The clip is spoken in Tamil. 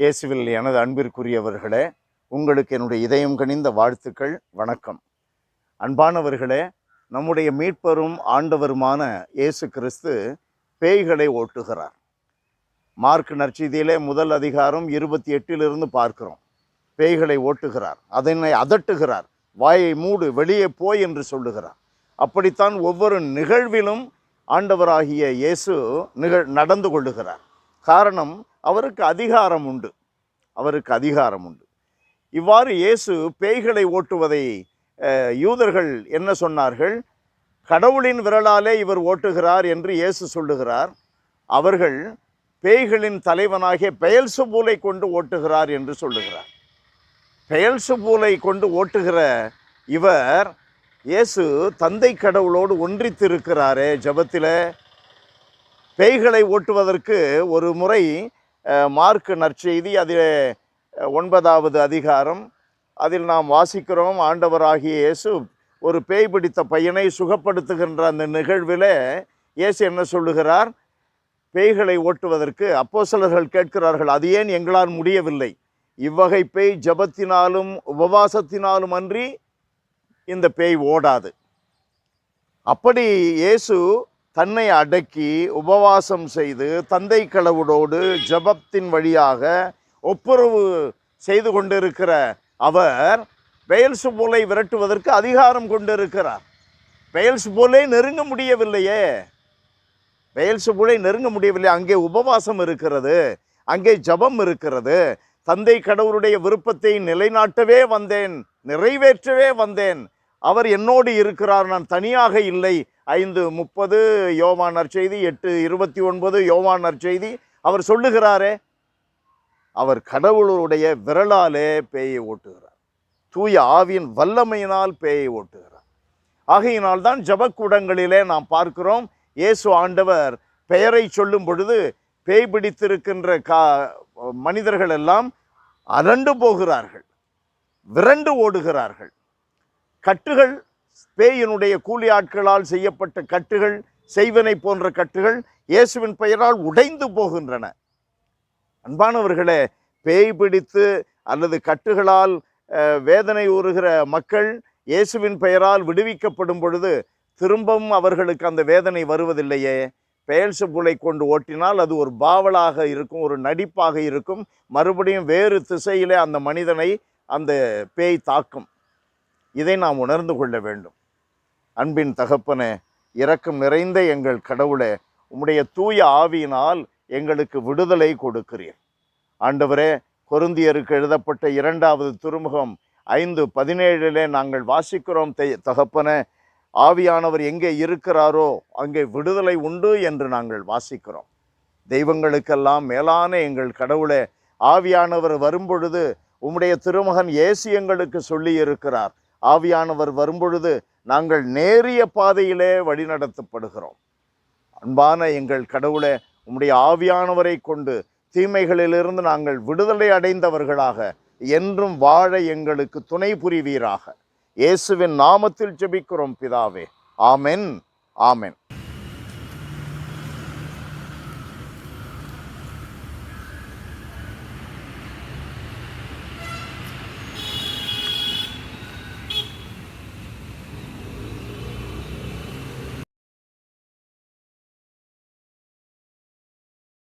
இயேசுவில் எனது அன்பிற்குரியவர்களே, உங்களுக்கு என்னுடைய இதயம் கனிந்த வாழ்த்துக்கள், வணக்கம். அன்பானவர்களே, நம்முடைய மீட்பரும் ஆண்டவருமான இயேசு கிறிஸ்து பேய்களை ஓட்டுகிறார். மார்க் நற்செய்தியிலே முதல் அதிகாரம் 28 பார்க்கிறோம். பேய்களை ஓட்டுகிறார், அதனை அதட்டுகிறார், வாயை மூடு, வெளியே போய் என்று சொல்லுகிறார். அப்படித்தான் ஒவ்வொரு நிகழ்விலும் ஆண்டவராகிய இயேசு நடந்து கொள்ளுகிறார். காரணம், அவருக்கு அதிகாரம் உண்டு. இவ்வாறு இயேசு பேய்களை ஓட்டுவதை யூதர்கள் என்ன சொன்னார்கள்? கடவுளின் விரலாலே இவர் ஓட்டுகிறார் என்று இயேசு சொல்லுகிறார். அவர்கள் பேய்களின் தலைவனாகிய பெயல்செபூலை கொண்டு ஓட்டுகிறார் என்று சொல்லுகிறார். பெயல்செபூலை கொண்டு ஓட்டுகிற இவர் இயேசு தந்தை கடவுளோடு ஒன்றித்திருக்கிறாரே ஜெபத்தில். பேய்களை ஓட்டுவதற்கு ஒரு முறை மார்க் நற்செய்தி அதில் 9வது அதிகாரம் அதில் நாம் வாசிக்கிறோம். ஆண்டவராகிய இயேசு ஒரு பேய் பிடித்த பையனை சுகப்படுத்துகின்ற அந்த நிகழ்வில் இயேசு என்ன சொல்லுகிறார்? பேய்களை ஓட்டுவதற்கு அப்போஸ்தலர்கள் கேட்கிறார்கள், அது ஏன் எங்களால் முடியவில்லை? இவ்வகை பேய் ஜெபத்தினாலும் உபவாசத்தினாலும் அன்றி இந்த பேய் ஓடாது. அப்படி இயேசு தன்னை அடக்கி உபவாசம் செய்து தந்தை கடவுளோடு ஜெபத்தின் வழியாக ஒப்புரவு செய்து கொண்டிருக்கிற அவர் பெயல்செபூலை விரட்டுவதற்கு அதிகாரம் கொண்டிருக்கிறார். பெயல்செபூலை நெருங்க முடியவில்லையே. அங்கே உபவாசம் இருக்கிறது, அங்கே ஜெபம் இருக்கிறது. தந்தை கடவுளுடைய விருப்பத்தை நிலைநாட்டவே வந்தேன், நிறைவேற்றவே வந்தேன். அவர் என்னோடு இருக்கிறார், நான் தனியாக இல்லை. 5:30 யோவான் நற்செய்தி, 8:29 யோவான் நற்செய்தி. அவர் சொல்லுகிறாரே, அவர் கடவுளுடைய விரலாலே பேயை ஓட்டுகிறார். தூய ஆவியின் வல்லமையினால் பேயை ஓட்டுகிறார். ஆகையினால் தான் ஜெபக்கூடங்களிலே நாம் பார்க்கிறோம், இயேசு ஆண்டவர் பெயரை சொல்லும் பொழுது பேய் பிடித்திருக்கின்ற மனிதர்கள் எல்லாம் அரண்டு போகிறார்கள், விரண்டு ஓடுகிறார்கள். கட்டுகள், பேயினுடைய கூலி ஆட்களால் செய்யப்பட்ட கட்டுகள், செய்வனை போன்ற கட்டுகள் இயேசுவின் பெயரால் உடைந்து போகின்றன. அன்பானவர்களே, பேய் பிடித்து அல்லது கட்டுகளால் வேதனை உறுகிற மக்கள் இயேசுவின் பெயரால் விடுவிக்கப்படும் பொழுது திரும்பவும் அவர்களுக்கு அந்த வேதனை வருவதில்லையே. பெயல்செபூலை கொண்டு ஓட்டினால் அது ஒரு பாவலாக இருக்கும், ஒரு நடிப்பாக இருக்கும். மறுபடியும் வேறு திசையிலே அந்த மனிதனை அந்த பேய் தாக்கும். இதை நாம் உணர்ந்து கொள்ள வேண்டும். அன்பின் தகப்பனே, இரக்கம் நிறைந்த எங்கள் கடவுளே, உம்முடைய தூய ஆவியினால் எங்களுக்கு விடுதலை கொடுக்கிறீர். ஆண்டவரே, கொரிந்தியருக்கு எழுதப்பட்ட 2வது திருமுகம் 5:17 நாங்கள் வாசிக்கிறோம், தகப்பனே, ஆவியானவர் எங்கே இருக்கிறாரோ அங்கே விடுதலை உண்டு என்று நாங்கள் வாசிக்கிறோம். தெய்வங்களுக்கெல்லாம் மேலான எங்கள் கடவுளே, ஆவியானவர் வரும்பொழுது உம்முடைய திருமகன் இயேசு எங்களுக்கு சொல்லி இருக்கிறார், ஆவியானவர் வரும்பொழுது நாங்கள் நேரிய பாதையிலே வழிநடத்தப்படுகிறோம். அன்பான எங்கள் கடவுளே, உம்முடைய ஆவியானவரை கொண்டு தீமைகளிலிருந்து நாங்கள் விடுதலை அடைந்தவர்களாக என்றும் வாழ எங்களுக்கு துணை புரிவீராக. இயேசுவின் நாமத்தில் ஜெபிக்கிறோம் பிதாவே. ஆமென், ஆமென்.